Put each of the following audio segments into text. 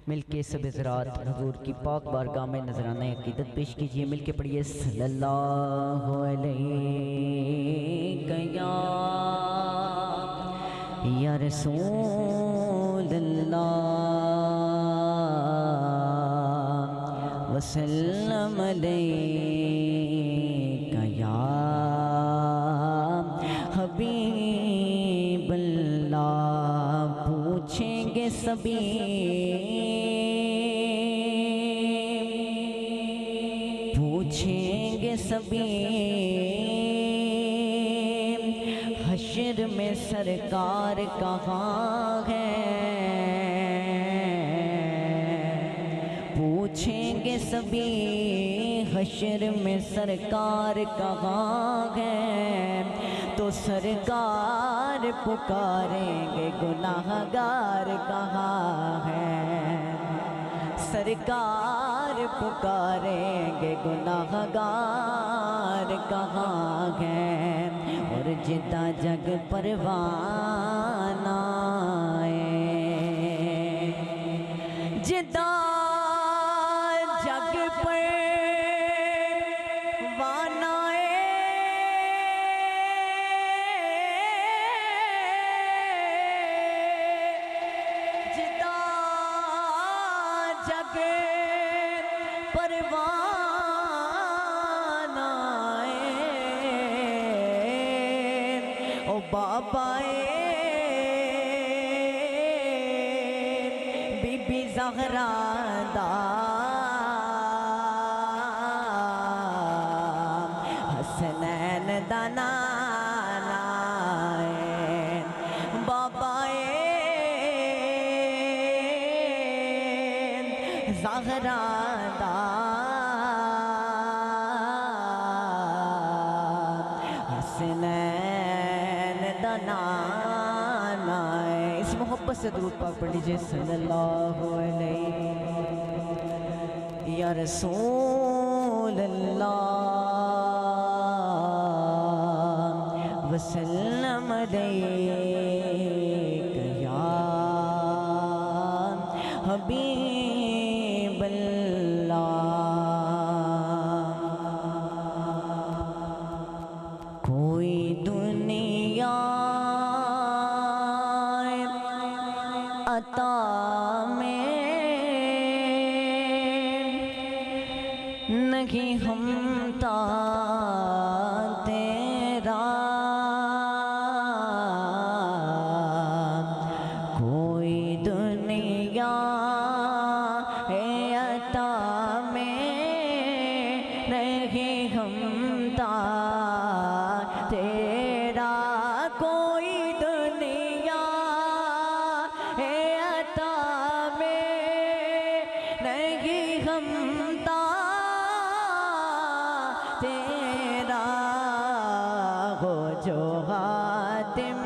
मिलके सब हज़रात हुजूर की पाक बारगाह में नजराना अकीदत पेश कीजिए। मिलके पढ़िए सल्लल्लाहु अलैहि या रसूल अल्लाह वसल्लम अलैका या हबीब अल्लाह। पूछेंगे सभी हश्र में सरकार कहाँ है। पूछेंगे सभी हश्र में सरकार कहाँ है। तो सरकार पुकारेंगे गुनाहगार कहाँ है। सरकार पुकारेंगे गुनाहगार कहाँ है। और जिदा जग परवाना जिदा जग परवाना जिदा जग परवाना ओ बाबाए बीबी ज़हरा दा हसनैन दा नाना बाबाए ज़हरा दा हसनैन दा नाना। इस मोहब्बत से दुरूद पाक पढ़ लीजिए सल्लल्लाहु अलैहि या रसूल अल्लाह वसल्लम अलैका या हबीब अल्लाह। कोई दुनिया अता में नहीं हमता तेरा। कोई दुनिया अता में नहीं हमता तेरा। कोई दुनिया अता में नहीं हमता तेरा। हो जो हातिम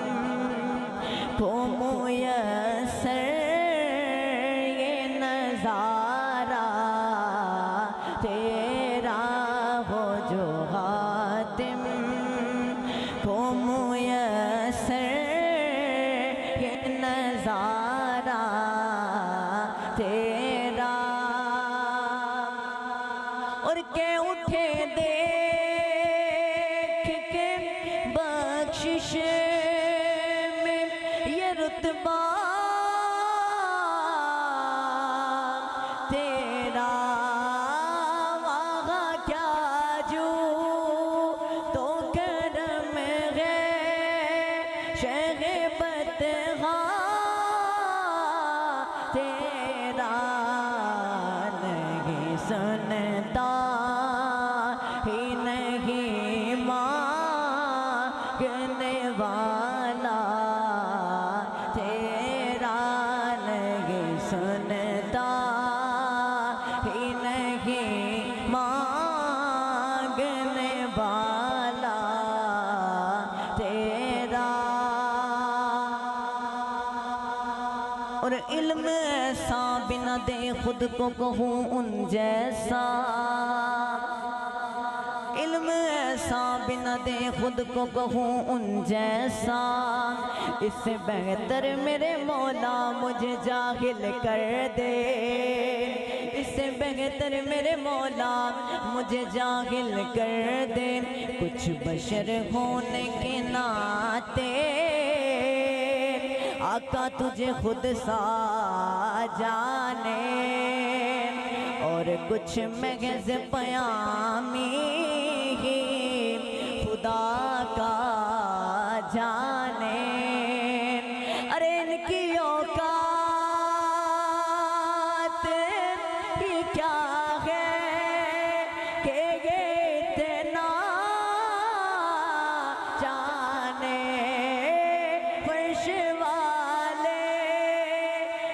को मुयस्सर ये नज़ारा तेरा। हो जो हातिम को मुयस्सर ये नज़ारा तेरा। और के उठे देख के बख्शिश में ये रुतबा तेरा। वहाँ क्या जू तो करम है शहे बतहा तेरा। नहीं सुनता ही नहीं मांगने वाला तेरा। नहीं सुनता ही नहीं मांगने वाला तेरा। और इल्म ऐसा बिना दे खुद को कहूँ उन जैसा। इल्म ऐसा बिना दे खुद को कहूँ उन जैसा। इससे बेहतर मेरे मौला मुझे जाहिल कर दे। बेहतर मेरे मौला मुझे जाहिल कर दे, कुछ बशर होने के नाते आका तुझे खुद सा जाने, और कुछ महज पयामी खुदा का जाने। अरे इनकी औकात ही क्या है कि ये इतना जाने, फर्श वाले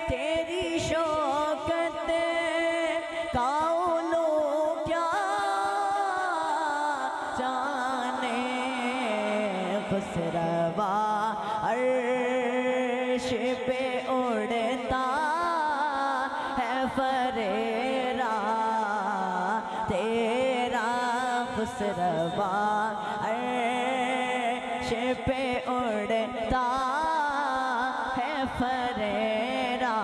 तेरी शौकत का लोग क्या जाने, खुसरवा अर्श पे उड़ता है फरेरा तेरा, खुसरवा अर्श पे उड़ता है फरेरा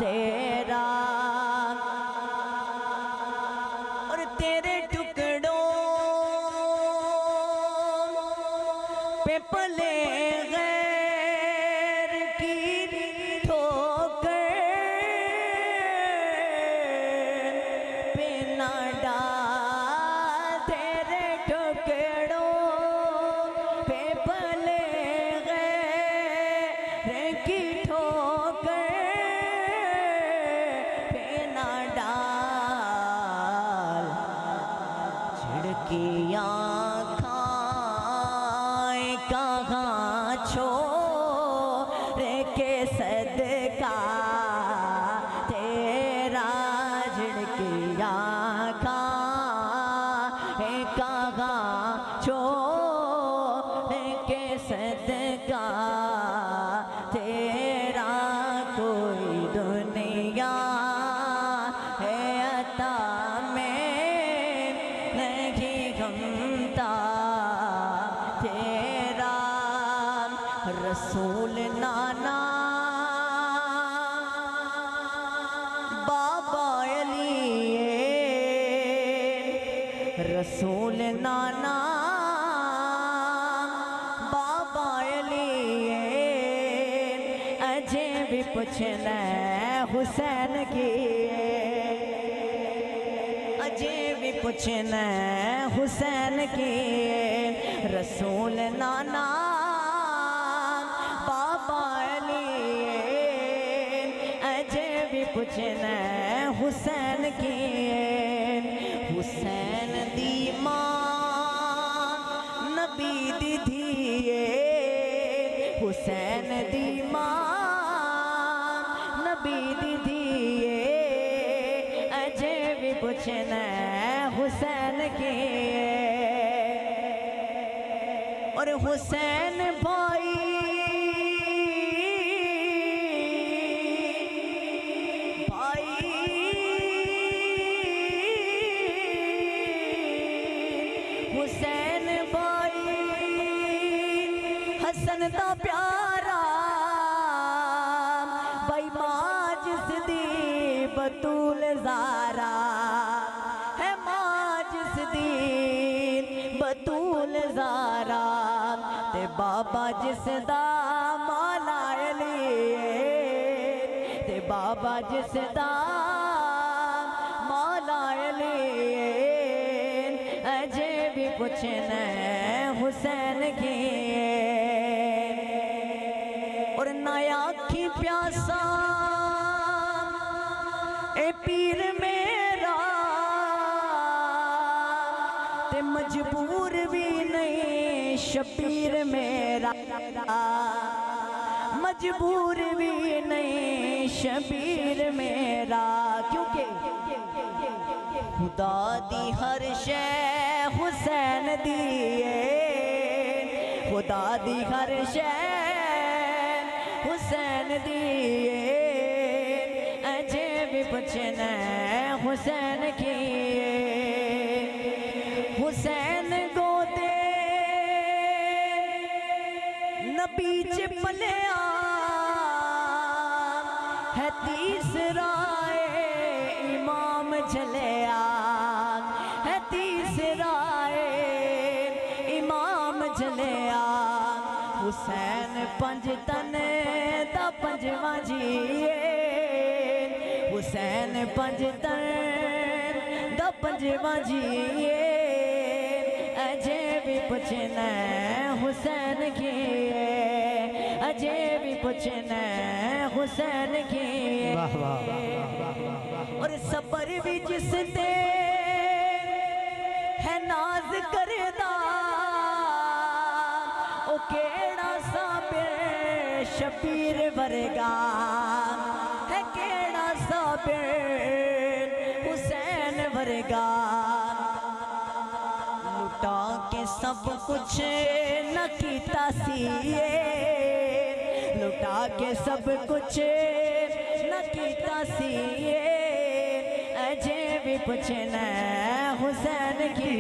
तेरा, और तेरे टुकड़ों पे पले गैर की ठोकर पे ना डाल, तेरे टुकड़ों पे पले गैर की ठोकर पे ना डाल, झिड़कियाँ कहाँ छोड़ के सदका तेरा, झिड़किया कहाँ छोड़ के सदका तेरा, कोई दुनिया है अता में नहीं घूमता तेरा, रसूल नाना बाबा अली, रसूल नाना बाबा अली, अजय भी पूछना हुसैन की, अजय भी पूछना हुसैन की, रसूल नाना बाबा अली, अजय भी पूछना हुसैन की, हुसैन दी मां नबी दी धीए, हुसैन दी मां नबी दी धीए, अजय भी पूछना हुसैन की, और हुसैन भाई हुसैन भाई हसन दा प्यारा, भाई माजिस दी बतूल ज़ारा है, माजिस दी बतूल ज़ारा, ते बाबा जिसदा मौला अली, ते बाबा जिसदा मौला अली, अजय भी पूछना हुसैन की, और नया की प्यासा ए पीर मेरा, ते मजबूर भी नहीं शबीर मेरा, मजबूर भी नहीं शबीर मेरा, क्योंकि खुदा दी हर शै हुसैन दिए, खुदा दी हर शै हुसैन दिए, अजय भी पूछना हुसैन की, हुसैन गोदे नबी च पलिया है तीसरा पंज तन दा पंजवा जी हुसैन पंज तन दा पंजवा जी अजे भी पुछना हुसैन की अजे भी पुछना हुसैन की और सबर भी जिस दे है नाज करदा ओ केड़ा साबिर शबीर वर्गा है केड़ा साबिर हुसैन वर्गा लुटा के सब कुछ न कीता सी लुटा के सब कुछ न कीता सी अजे भी पुछना हुसैन की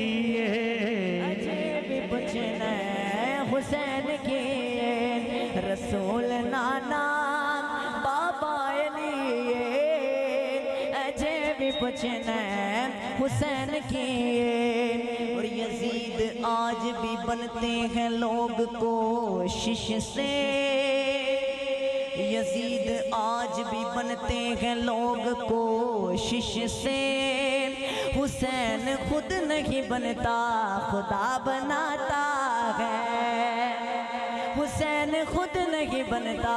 अजे भी पुछना हुसैन की रसूल नाना बाबा अली अजे भी पुछना हुसैन की और यजीद आज भी बनते हैं लोग कोशिश से यजीद आज भी बनते हैं लोग कोशिश से हुसैन खुद नहीं बनता खुदा बनाता है हुसैन खुद नहीं बनता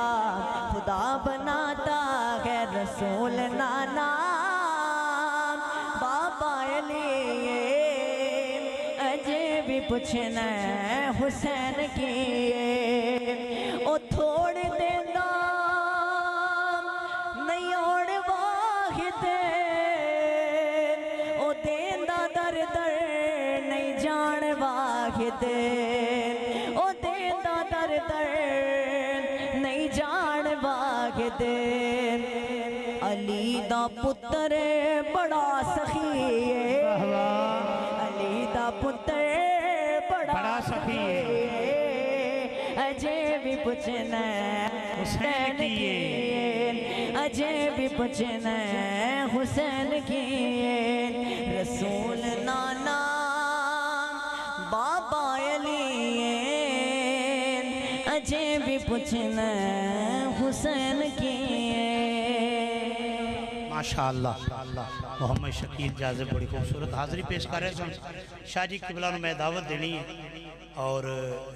खुदा बनाता है रसूल नाना बाबा अली अजे भी पुछना हुसैन की ओ थोड़ देंदा नहीं ओण वाहिद ओ देंदा दर दर नहीं जान वाहिद ओ देंदा दर दर नहीं जान वाहिद अली दा पुत्र बड़ा सखी अली दा पुत्र बड़ा सखी अजे भी पुछना हुसैन की अजे भी पुछना हुसैन की रसूल नाना बाबा अली अजे भी पुछना हुसैन की माशाअल्लाह मोहम्मद शकील जाज़िब बड़ी खूबसूरत हाज़री पेश कर रहे सन। शाह जी किबला में दावत देनी है और